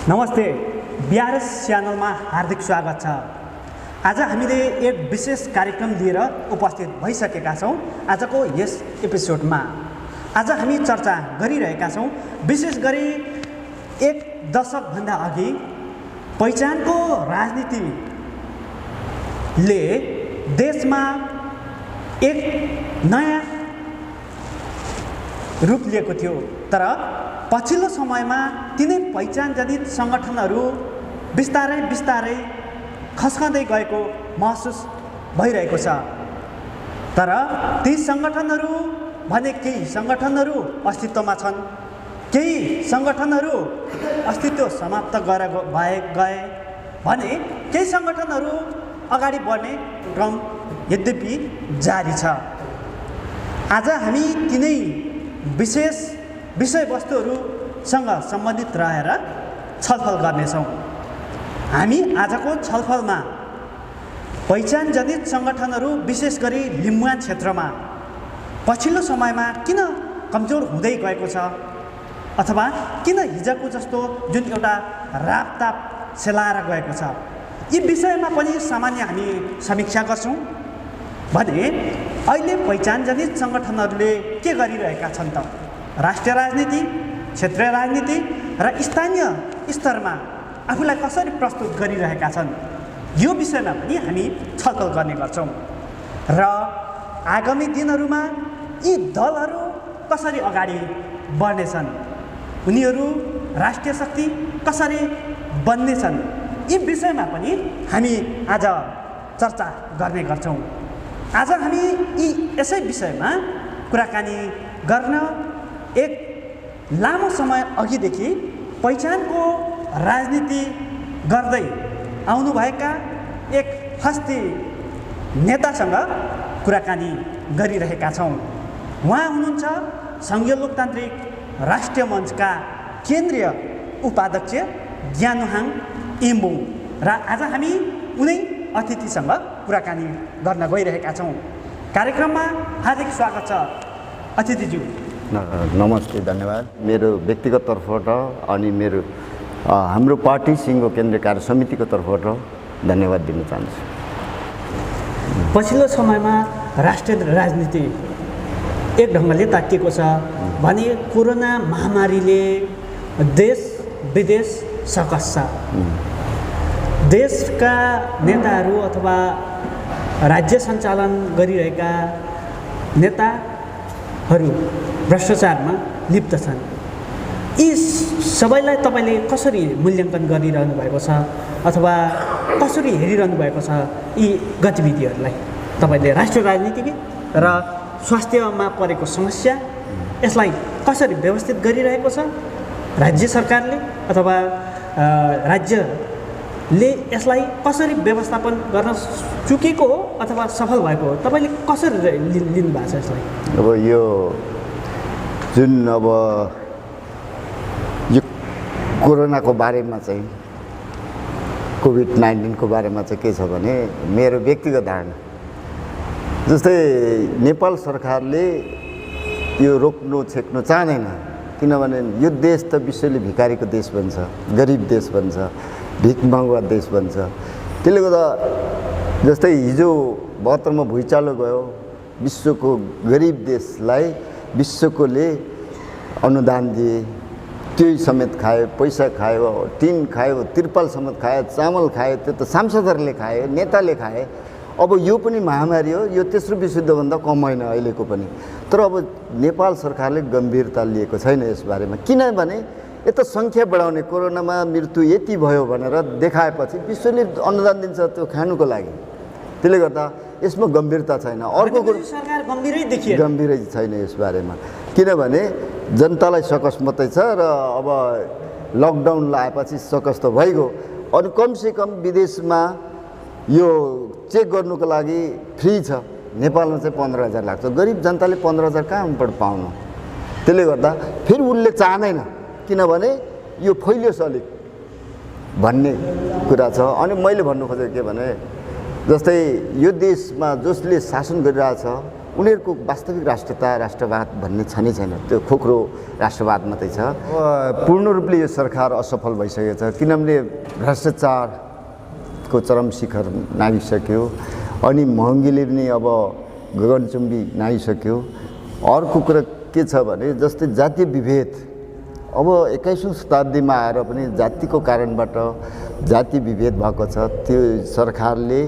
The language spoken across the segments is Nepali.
नमस्ते, बिआरएस च्यानलमा हार्दिक स्वागत छ। आज हामीले एक विशेष कार्यक्रम लिएर उपस्थित भइसकेका छौँ। आजको यस एपिसोडमा आज हामी चर्चा गरिरहेका छौँ विशेष गरी एक दशकभन्दा अघि पहिचानको राजनीतिले देशमा एक नयाँ रूप लिएको थियो, तर पछिल्लो समयमा तिनै पहिचान जनित सङ्गठनहरू बिस्तारै बिस्तारै खस्कँदै गएको महसुस भइरहेको छ। तर ती सङ्गठनहरू भने केही सङ्गठनहरू अस्तित्वमा छन्, केही सङ्गठनहरू अस्तित्व समाप्त गरेर गए भने केही सङ्गठनहरू अगाडि बढ्ने क्रम यद्यपि जारी छ। आज हामी तिनै विशेष विषयवस्तुहरूसँग सम्बन्धित रहेर छलफल गर्नेछौँ। हामी आजको छलफलमा पहिचान जनित सङ्गठनहरू विशेष गरी लिम्बुवान क्षेत्रमा पछिल्लो समयमा किन कमजोर हुँदै गएको छ अथवा किन हिजोको जस्तो जुन एउटा रापताप सेलाएर गएको छ, यी विषयमा पनि सामान्य हामी समीक्षा गर्छौँ। भने अहिले पहिचान जनित सङ्गठनहरूले के गरिरहेका छन् त? राष्ट्रिय राजनीति, क्षेत्रीय राजनीति र स्थानीय स्तरमा आफूलाई कसरी प्रस्तुत गरिरहेका छन्, यो विषयमा पनि हामी छलफल गर्ने गर्छौँ। र आगामी दिनहरूमा यी दलहरू कसरी अगाडि बढ्नेछन्, उनीहरू राष्ट्रिय शक्ति कसरी बन्नेछन्, यी विषयमा पनि हामी आज चर्चा गर्ने गर्छौँ। आज हामी यसै विषयमा कुराकानी गर्न एक लामो समय अघिदेखि पहिचानको राजनीति गर्दै आउनुभएका एक हस्ती नेतासँग कुराकानी गरिरहेका छौँ। उहाँ हुनुहुन्छ सङ्घीय लोकतान्त्रिक राष्ट्रिय मञ्चका केन्द्रीय उपाध्यक्ष ज्ञानुहाङ इम्बुङ र आज हामी उनै अतिथिसँग कुराकानी गर्न गइरहेका छौँ। कार्यक्रममा हार्दिक स्वागत छ अतिथिज्यू। नमस्ते, धन्यवाद। मेरो व्यक्तिगत तर्फबाट अनि मेरो हाम्रो पार्टी सिङ्गो केन्द्रीय कार्य समितिको तर्फबाट धन्यवाद दिन चाहन्छु। पछिल्लो समयमा राष्ट्रिय राजनीति एक ढङ्गले ताकिएको छ भने कोरोना महामारीले देश विदेश सकस छ। देशका नेताहरू अथवा राज्य सञ्चालन गरिरहेका नेताहरू भ्रष्टाचारमा लिप्त छन्। यी सबैलाई तपाईँले कसरी मूल्याङ्कन गरिरहनु भएको छ अथवा कसरी हेरिरहनु भएको छ? यी गतिविधिहरूलाई तपाईँले राष्ट्रिय राजनीति र स्वास्थ्यमा परेको समस्या, यसलाई कसरी व्यवस्थित गरिरहेको छ राज्य सरकारले अथवा राज्यले यसलाई कसरी व्यवस्थापन गर्न चुकेको हो अथवा सफल भएको हो, तपाईँले कसरी लिनु भएको छ यसलाई? अब यो जुन यो कोरोनाको बारेमा चाहिँ कोभिड-19 को बारेमा चाहिँ के छ भने मेरो व्यक्तिगत धारणा जस्तै नेपाल सरकारले यो रोक्नु छेक्नु चाहँदैन, किनभने यो देश त विश्वले भिखारीको देश भन्छ, गरिब देश भन्छ, भिखमङ्गा देश भन्छ। त्यसले गर्दा जस्तै हिजो 72 मा भुइँचालो गयो, विश्वको गरिब देशलाई विश्वकोले अनुदान दिए, त्यही समेत खायो, पैसा खायो, टिन खायो, तिर्पाल समेत खायो, चामल खायो, त्यो त सांसदहरूले खायो, नेताले खाए। अब यो पनि महामारी हो, यो तेस्रो विश्वयुद्धभन्दा कम होइन अहिलेको पनि। तर अब नेपाल सरकारले गम्भीरता लिएको छैन यसबारेमा, किनभने यता सङ्ख्या बढाउने, कोरोनामा मृत्यु यति भयो भनेर देखाएपछि विश्वले अनुदान दिन्छ त्यो खानुको लागि। त्यसले गर्दा यसमा गम्भीरता छैन। अर्को कुरो सरकार गम्भीरै छैन यसबारेमा, किनभने जनतालाई सकस मात्रै छ र अब लकडाउन लगाएपछि सकस त भइगयो। अनि कमसेकम विदेशमा यो चेक गर्नुको लागि फ्री छ, नेपालमा चाहिँ 15,000 लाग्छ। गरिब जनताले 15,000 कहाँबाट पाउनु? त्यसले गर्दा फेरि उसले चाहँदैन, किनभने यो फैलियोस् अलिक भन्ने कुरा छ। अनि मैले भन्नु खोजेको के भने जस्तै यो देशमा जसले शासन गरिरहेछ उनीहरूको वास्तविक राष्ट्रता राष्ट्रवाद भन्ने छ नै छैन, त्यो खोक्रो राष्ट्रवाद मात्रै छ। पूर्ण रूपले यो सरकार असफल भइसकेको छ, किनभने भ्रष्टाचारको चरम शिखर नागिसक्यो, अनि महँगीले पनि अब गगनचुम्बी नागिसक्यो। अर्को कुरा के छ भने जस्तै जातीय विभेद, अब 21औं शताब्दीमा आएर पनि जातिको कारणबाट जाति विभेद भएको छ। त्यो सरकारले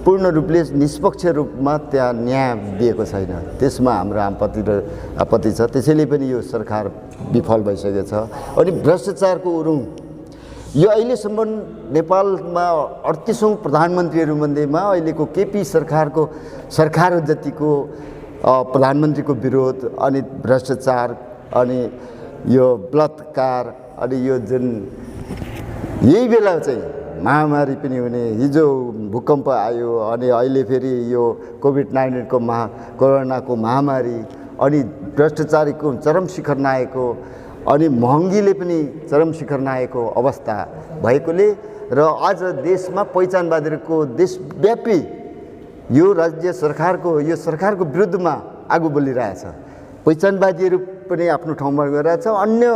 पूर्ण रूपले निष्पक्ष रूपमा त्यहाँ न्याय दिएको छैन, त्यसमा हाम्रो आपत्ति छ। त्यसैले पनि यो सरकार विफल भइसकेको छ। अनि भ्रष्टाचारको उरुङ, यो अहिलेसम्म नेपालमा 38औं प्रधानमन्त्रीहरू मध्येमा अहिलेको केपी सरकार जतिको प्रधानमन्त्रीको विरोध, अनि भ्रष्टाचार, अनि यो बलात्कार, अनि यो जुन यही बेला चाहिँ महामारी पनि हुने, हिजो भूकम्प आयो, अनि अहिले फेरि यो कोभिड-19 कोरोनाको महामारी, अनि भ्रष्टाचारको चरम शिखर नआएको, अनि महँगीले पनि चरम शिखर नआएको अवस्था भएकोले र आज देशमा पहिचानवादीहरूको देशव्यापी यो राज्य सरकारको विरुद्धमा आगो बलिरहेछ। पहिचानवादीहरू पनि आफ्नो ठाउँमा गरिरहेछ, अन्य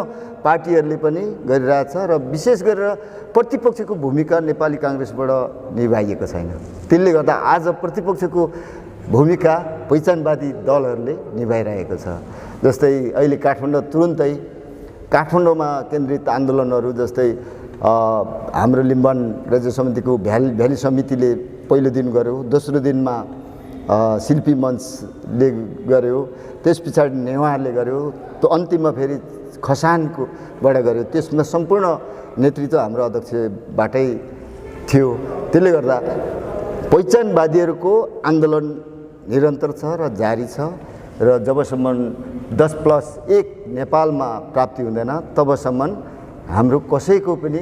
पार्टीहरूले पनि गरिरहेछ, र विशेष गरेर प्रतिपक्षको भूमिका नेपाली काङ्ग्रेसबाट निभाइएको छैन। त्यसले गर्दा आज प्रतिपक्षको भूमिका पहिचानवादी दलहरूले निभाइरहेको छ। जस्तै अहिले काठमाडौँमा केन्द्रित आन्दोलनहरू, जस्तै हाम्रो लिम्बुवान राज्य समितिको भ्याली समितिले पहिलो दिन गर्यो, दोस्रो दिनमा शिल्पी मञ्चले गर्यो, त्यस पछाडि नेवारले गर्यो, त्यो अन्तिममा फेरि खसानकोबाट गर्यो। त्यसमा सम्पूर्ण नेतृत्व हाम्रो अध्यक्षबाटै थियो। त्यसले गर्दा पहिचानवादीहरूको आन्दोलन निरन्तर छ र जारी छ, र जबसम्म 10+1 नेपालमा प्राप्ति हुँदैन तबसम्म हाम्रो कसैको पनि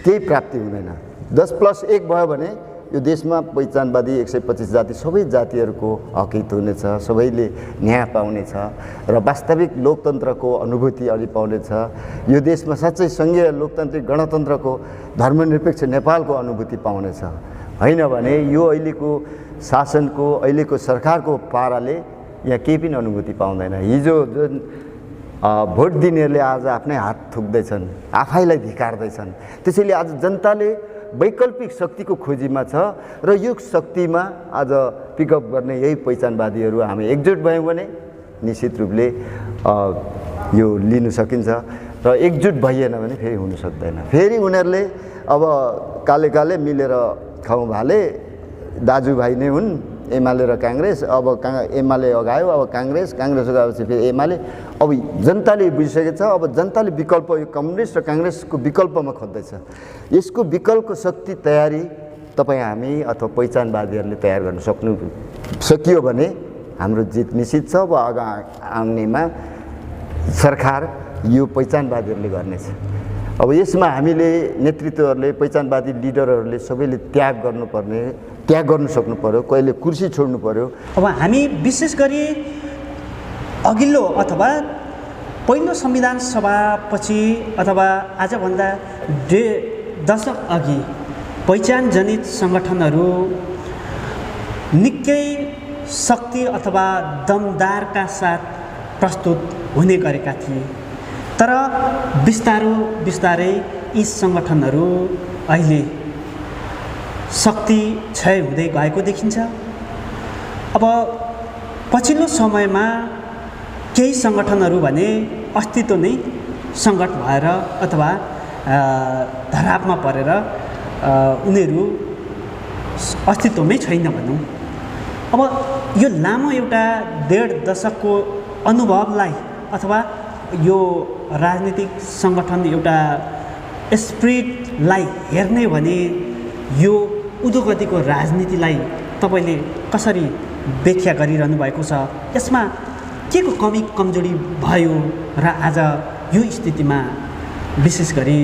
केही प्राप्ति हुँदैन। 10+1 भयो भने यो देशमा पहिचानवादी 125 जाति सबै जातिहरूको हक हित हुनेछ, सबैले न्याय पाउनेछ, र वास्तविक लोकतन्त्रको अनुभूति अलि पाउनेछ। यो देशमा साँच्चै सङ्घीय लोकतान्त्रिक गणतन्त्रको धर्मनिरपेक्ष नेपालको अनुभूति पाउनेछ। होइन भने यो अहिलेको शासनको, अहिलेको सरकारको पाराले यहाँ केही पनि अनुभूति पाउँदैन। हिजो जुन भोट दिनेहरूले आज आफ्नै हात थुक्दैछन्, आफैलाई धिक्कार्दैछन्। त्यसैले आज जनताले वैकल्पिक शक्तिको खोजीमा छ, र यो शक्तिमा आज पिकअप गर्ने यही पहिचानवादीहरू हामी एकजुट भयौँ भने निश्चित रूपले यो लिनु सकिन्छ, र एकजुट भइएन भने फेरि हुन सक्दैन। फेरि उनीहरूले अब काले मिलेर खाउँ भाले दाजुभाइ नै हुन्, एमाले र काङ्ग्रेस। अब एमाले अगायो, अब काङ्ग्रेस अगाएपछि फेरि एमाले। अब जनताले बुझिसकेको छ, अब जनताले विकल्प यो कम्युनिस्ट र काङ्ग्रेसको विकल्पमा खोज्दैछ। यसको विकल्पको शक्ति तयारी तपाईँ हामी अथवा पहिचानवादीहरूले तयार गर्न सकियो भने हाम्रो जित निश्चित छ। अब आउनेमा सरकार यो पहिचानवादीहरूले गर्नेछ। अब यसमा हामीले नेतृत्वहरूले, पहिचानवादी लिडरहरूले सबैले त्याग गर्नु सक्नु पर्यो, कहिले कुर्सी छोड्नु पर्यो। अब हामी विशेष गरी अघिल्लो अथवा पहिलो संविधान सभापछि अथवा आजभन्दा 2 दशक अघि पहिचानजनित सङ्गठनहरू निकै शक्ति अथवा दमदारका साथ प्रस्तुत हुने गरेका थिए, तर बिस्तारै यी सङ्गठनहरू अहिले शक्ति क्षय हुँदै गएको देखिन्छ। अब पछिल्लो समयमा केही सङ्गठनहरू भने अस्तित्व नै सङ्कट भएर अथवा धरापमा परेर उनीहरू अस्तित्वमै छैन भनौँ। अब यो लामो एउटा 1.5 दशकको अनुभवलाई अथवा यो राजनीतिक सङ्गठन एउटा स्पिरिटलाई हेर्ने भने यो उद्योगतिको राजनीतिलाई तपाईँले कसरी व्याख्या गरिरहनु भएको छ? यसमा के को कमी कमजोरी भयो र आज यो स्थितिमा विशेष गरी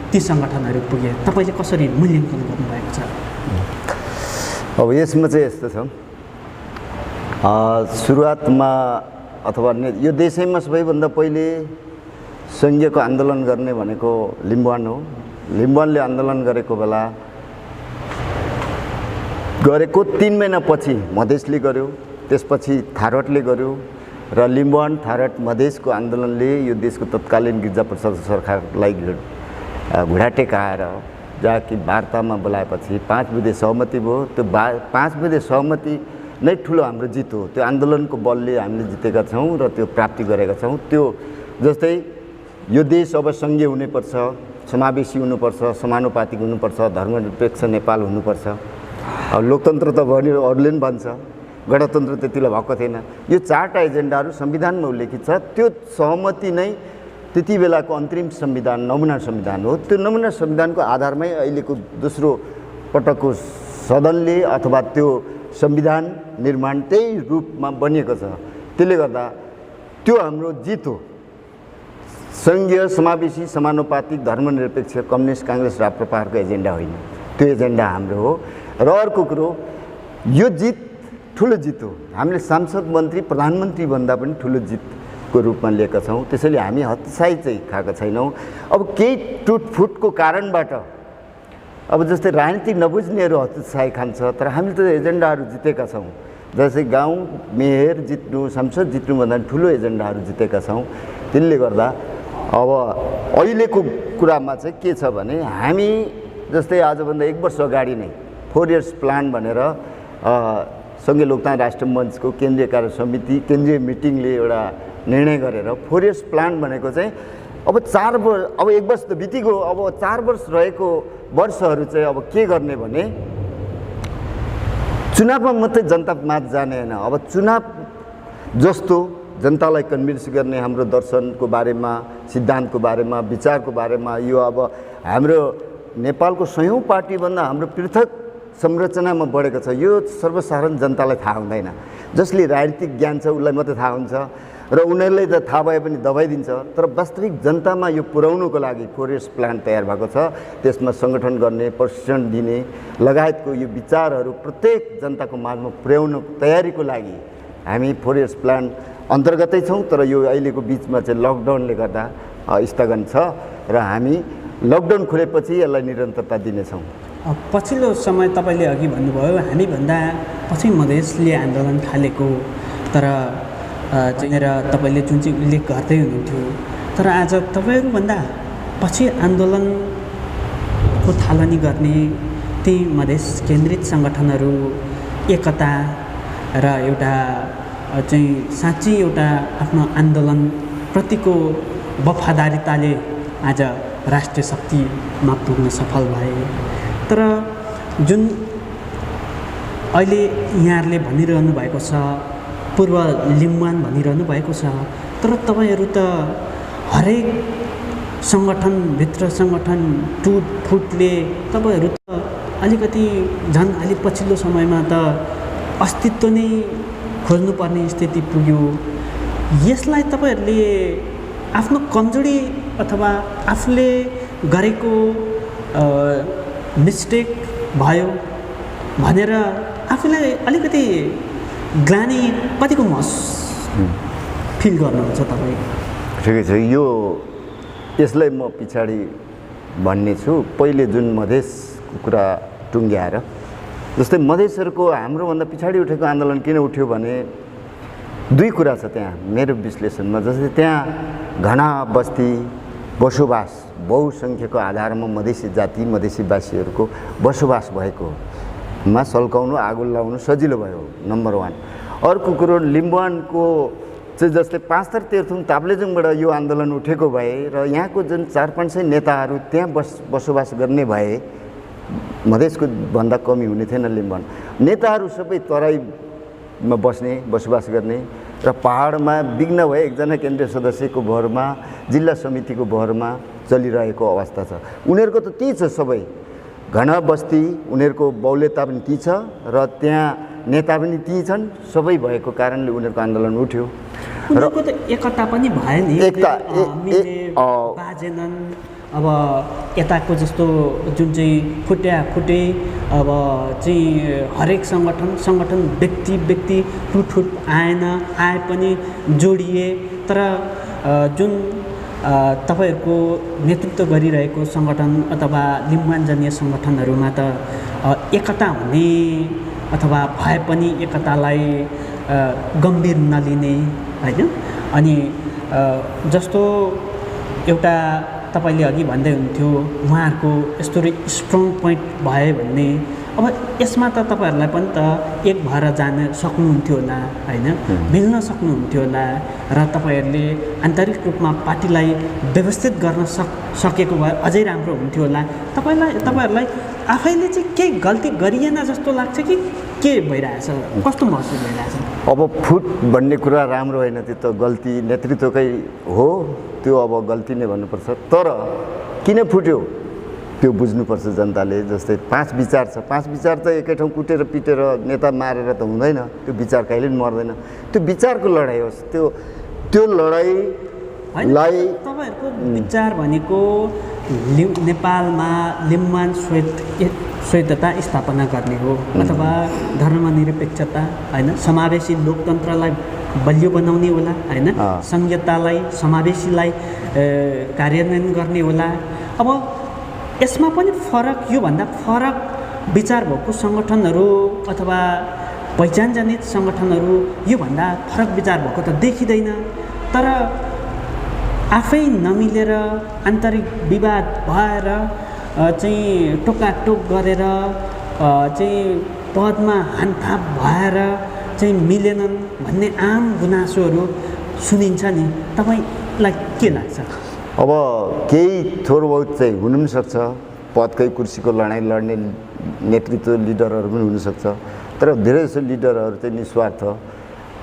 ती सङ्गठनहरू पुगे, तपाईँले कसरी मूल्याङ्कन गर्नुभएको छ? अब यसमा चाहिँ यस्तो छ, सुरुवातमा अथवा यो देशैमा सबैभन्दा पहिले सङ्घीयको आन्दोलन गर्ने भनेको लिम्बुवान हो। लिम्बुवानले आन्दोलन गरेको 3 महिनापछि मधेसले गर्यो, त्यसपछि थारटले गर्यो र लिम्बुवान थारट मधेसको आन्दोलनले यो देशको तत्कालीन गिरिजाप्रसाद सरकारलाई घुँडा टेकाएर जहाँ कि वार्तामा बोलाएपछि 5 बुँदे सहमति भयो। त्यो 5 बुँदे सहमति नै ठुलो हाम्रो जित हो। त्यो आन्दोलनको बलले हामीले जितेका छौँ र त्यो प्राप्ति गरेका छौँ। त्यो जस्तै यो देश अब सङ्घीय हुनुपर्छ, समावेशी हुनुपर्छ, समानुपातिक हुनुपर्छ, धर्मनिरपेक्ष नेपाल हुनुपर्छ। अब लोकतन्त्र त भन्यो अरूले पनि भन्छ, गणतन्त्र त्यतिले भएको थिएन। यो 4टा एजेन्डाहरू संविधानमा उल्लेखित छ। त्यो सहमति नै त्यति बेलाको अन्तरिम संविधान, नमुना संविधान हो। त्यो नमुना संविधानको आधारमै अहिलेको दोस्रो पटकको सदनले अथवा त्यो संविधान निर्माण त्यही रूपमा बनिएको छ। त्यसले गर्दा त्यो हाम्रो जित हो। सङ्घीय, समावेशी, समानुपातिक, धर्मनिरपेक्ष कम्युनिस्ट, काङ्ग्रेस, राप्रपाहरूको एजेन्डा होइन, त्यो एजेन्डा हाम्रो हो। र अर्को कुरो, यो जित ठुलो जित हो। हामीले सांसद, मन्त्री, प्रधानमन्त्री भन्दा पनि ठुलो जितको रूपमा लिएका छौँ। त्यसैले हामी हतोत्साही चाहिँ खाएका छैनौँ। अब केही टुटफुटको कारणबाट अब जस्तै राजनीति नबुझ्नेहरू हतोत्साही खान्छ, तर हामीले त एजेन्डाहरू जितेका छौँ। जस्तै गाउँ मेयर जित्नु, संसद जित्नुभन्दा ठुलो एजेन्डाहरू जितेका छौँ। त्यसले गर्दा अब अहिलेको कुरामा चाहिँ के छ भने हामी जस्तै आजभन्दा 1 वर्ष अगाडि नै 4 इयर्स प्लान भनेर सङ्घीय लोकतान्त्रिक राष्ट्र मञ्चको केन्द्रीय कार्य समिति, केन्द्रीय मिटिङले एउटा निर्णय गरेर 4 इयर्स प्लान भनेको चाहिँ अब 4 वर्ष, अब 1 वर्ष त बितिगयो, अब 4 वर्ष रहेको वर्षहरू चाहिँ अब के गर्ने भने चुनावमा मात्रै जनतामाझ जाने होइन। अब चुनाव जस्तो जनतालाई कन्भिन्स गर्ने हाम्रो दर्शनको बारेमा, सिद्धान्तको बारेमा, विचारको बारेमा, यो अब हाम्रो नेपालको 100औं पार्टीभन्दा हाम्रो पृथक संरचनामा बढेको छ। यो सर्वसाधारण जनतालाई थाहा हुँदैन। जसले राजनीतिक ज्ञान छ उसलाई मात्रै थाहा हुन्छ र उनीहरूलाई त थाहा भए पनि दबाइदिन्छ। तर वास्तविक जनतामा यो पुर्याउनुको लागि 4 इयर्स प्लान तयार भएको छ। त्यसमा सङ्गठन गर्ने, प्रशिक्षण दिने लगायतको यो विचारहरू प्रत्येक जनताको माझमा पुर्याउनु तयारीको लागि हामी 4 इयर्स प्लान अन्तर्गतै छौँ। तर यो अहिलेको बिचमा चाहिँ लकडाउनले गर्दा स्थगन छ र हामी लकडाउन खुलेपछि यसलाई निरन्तरता दिनेछौँ। पछिल्लो समय तपाईँले अघि भन्नुभयो हामीभन्दा पछि मधेसले आन्दोलन थालेको, तर र तपाईँले जुन चाहिँ उल्लेख गर्दै हुनुहुन्थ्यो, तर आज तपाईँहरूभन्दा पछि आन्दोलनको थालनी गर्ने ती मधेस केन्द्रित सङ्गठनहरू एकता र एउटा चाहिँ साँच्चै एउटा आफ्नो आन्दोलनप्रतिको वफादारिताले आज राष्ट्रिय शक्तिमा पुग्न सफल भए। तर जुन अहिले यहाँहरूले भनिरहनु भएको छ, पूर्व लिम्बुवान भनिरहनु भएको छ, तर तपाईँहरू त हरेक सङ्गठनभित्र सङ्गठन टुटफुटले तपाईँहरू त अलिकति झन् अलि पछिल्लो समयमा त अस्तित्व नै खोज्नुपर्ने स्थिति पुग्यो। यसलाई तपाईँहरूले आफ्नो कमजोरी अथवा आफूले गरेको मिस्टेक भयो भनेर आफूलाई अलिकति ग्लानी कतिको फिल गर्नुहुन्छ तपाईँ? ठिकै छ। यसलाई म पछाडि भन्ने छु। पहिले जुन मधेसको कुरा टुङ्ग्याएर, जस्तै मधेसहरूको हाम्रोभन्दा पछाडि उठेको आन्दोलन किन उठ्यो भने 2 कुरा छ त्यहाँ मेरो विश्लेषणमा। जस्तै त्यहाँ घना बस्ती बसोबास, बहुसङ्ख्यको आधारमा मधेसी जाति, मधेसीवासीहरूको बसोबास भएकोमा सल्काउनु, आगो लगाउनु सजिलो भयो, नम्बर 1। अर्को कुरो लिम्बुवानको चाहिँ जस्तै 5 थर तेह्रथुम ताप्लेजुङबाट यो आन्दोलन उठेको भए र यहाँको जुन 400-500 नेताहरू त्यहाँ बसोबास गर्ने भए मधेसको भन्दा कमी हुने थिएन। लिम्बुवान नेताहरू सबै तराईमा बसोबास गर्ने र पहाडमा विघ्न भए एकजना केन्द्रीय सदस्यको भरमा, जिल्ला समितिको भरमा चलिरहेको अवस्था छ। उनीहरूको त त्यही छ, सबै घना बस्ती, उनीहरूको बहुल्यता पनि ती छ र त्यहाँ नेता पनि ती छन्। सबै भएको कारणले उनीहरूको आन्दोलन उठ्यो र त एकता पनि भयो नि, एकता बाजेनन्। अब यताको जस्तो जुन चाहिँ फुटे अब चाहिँ हरेक सङ्गठन व्यक्ति टुटफुट आए पनि जोडिए। तर जुन तपाईँहरूको नेतृत्व गरिरहेको सङ्गठन अथवा लिम्बुवानजन्य सङ्गठनहरूमा त एकता हुने अथवा भए पनि एकतालाई गम्भीर नलिने होइन। अनि जस्तो एउटा तपाईँले अघि भन्दै हुन्थ्यो उहाँहरूको यस्तो स्ट्रङ पोइन्ट भयो भन्ने, अब यसमा त तपाईँहरूलाई पनि त एक भएर जान सक्नुहुन्थ्यो होला होइन, मिल्न सक्नुहुन्थ्यो होला र तपाईँहरूले आन्तरिक रूपमा पार्टीलाई व्यवस्थित गर्न सकेको भए अझै राम्रो हुन्थ्यो होला। तपाईँहरूलाई आफैले चाहिँ केही गल्ती गरिएन जस्तो लाग्छ कि के भइरहेछ, कस्तो महसुस भइरहेछ? अब फुट भन्ने कुरा राम्रो होइन, त्यो त गल्ती नेतृत्वकै हो, त्यो अब गल्ती नै भन्नुपर्छ। तर किन फुट्यो त्यो बुझ्नुपर्छ जनताले। जस्तै 5 विचार छ, 5 विचार त एकै ठाउँ कुटेर पिटेर नेता मारेर त हुँदैन, त्यो विचार कहिले पनि मर्दैन। त्यो विचारको लडाइँ होस्, त्यो लडाइँलाई तपाईँहरूको विचार भनेको नेपालमा लिम्बुवान स्वायत्तता स्थापना गर्ने हो अथवा धर्मनिरपेक्षता होइन, समावेशी लोकतन्त्रलाई बलियो बनाउने होला होइन, संहितालाई समावेशीलाई कार्यान्वयन गर्ने होला। अब यसमा पनि फरक, योभन्दा फरक विचार भएको सङ्गठनहरू अथवा पहिचानजनित सङ्गठनहरू योभन्दा फरक विचार भएको त देखिँदैन। तर आफै नमिलेर आन्तरिक विवाद भएर चाहिँ टोकाटोक गरेर चाहिँ पदमा हानथाप भएर चाहिँ मिलेनन् भन्ने आम गुनासोहरू सुनिन्छ नि, तपाईँलाई के लाग्छ? अब केही थोर बहुत चाहिँ हुनु पनि सक्छ, पदकै कुर्सीको लडाइँ लड्ने नेतृत्व लिडरहरू पनि हुनसक्छ, तर धेरै जसो लिडरहरू चाहिँ निस्वार्थ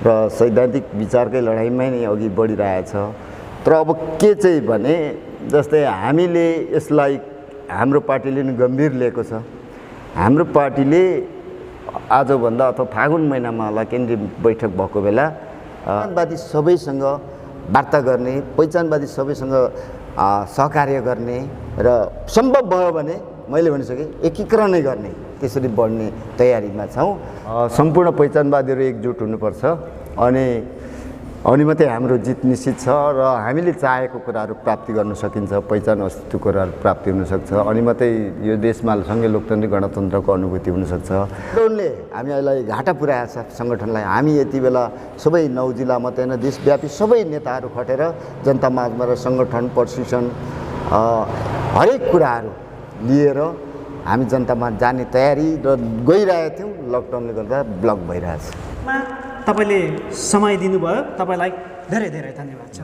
र सैद्धान्तिक विचारकै लडाइँमै नै अघि बढिरहेछ। तर अब के चाहिँ भने जस्तै हामीले यसलाई हाम्रो पार्टीले नि गम्भीर लिएको छ। हाम्रो पार्टीले आजभन्दा अथवा फागुन महिनामा होला केन्द्रीय बैठक भएको बेला पहिचानवादी सबैसँग वार्ता गर्ने, पहिचानवादी सबैसँग सहकार्य गर्ने र सम्भव भयो भने मैले भनिसकेँ एकीकरणै गर्ने, त्यसरी बढ्ने तयारीमा छौँ। सम्पूर्ण पहिचानवादीहरू एकजुट हुनुपर्छ अनि मात्रै हाम्रो जित निश्चित छ र हामीले चाहेको कुराहरू प्राप्ति गर्न सकिन्छ, पहिचान अस्तित्वको कुराहरू प्राप्ति हुनसक्छ, अनि मात्रै यो देशमा सँगै लोकतान्त्रिक गणतन्त्रको अनुभूति हुनसक्छ। लकडाउनले हामीलाई घाटा पुर्याएको छ सङ्गठनलाई। हामी यति बेला सबै 9 जिल्ला मात्रै होइन देशव्यापी सबै नेताहरू खटेर जनता माझमा र सङ्गठन प्रशिक्षण हरेक कुराहरू लिएर हामी जनतामा जाने तयारी र गइरहेका थियौँ। लकडाउनले गर्दा ब्लक भइरहेछ। तपाईँले समय दिनुभयो, तपाईँलाई धेरै धेरै धन्यवाद छ।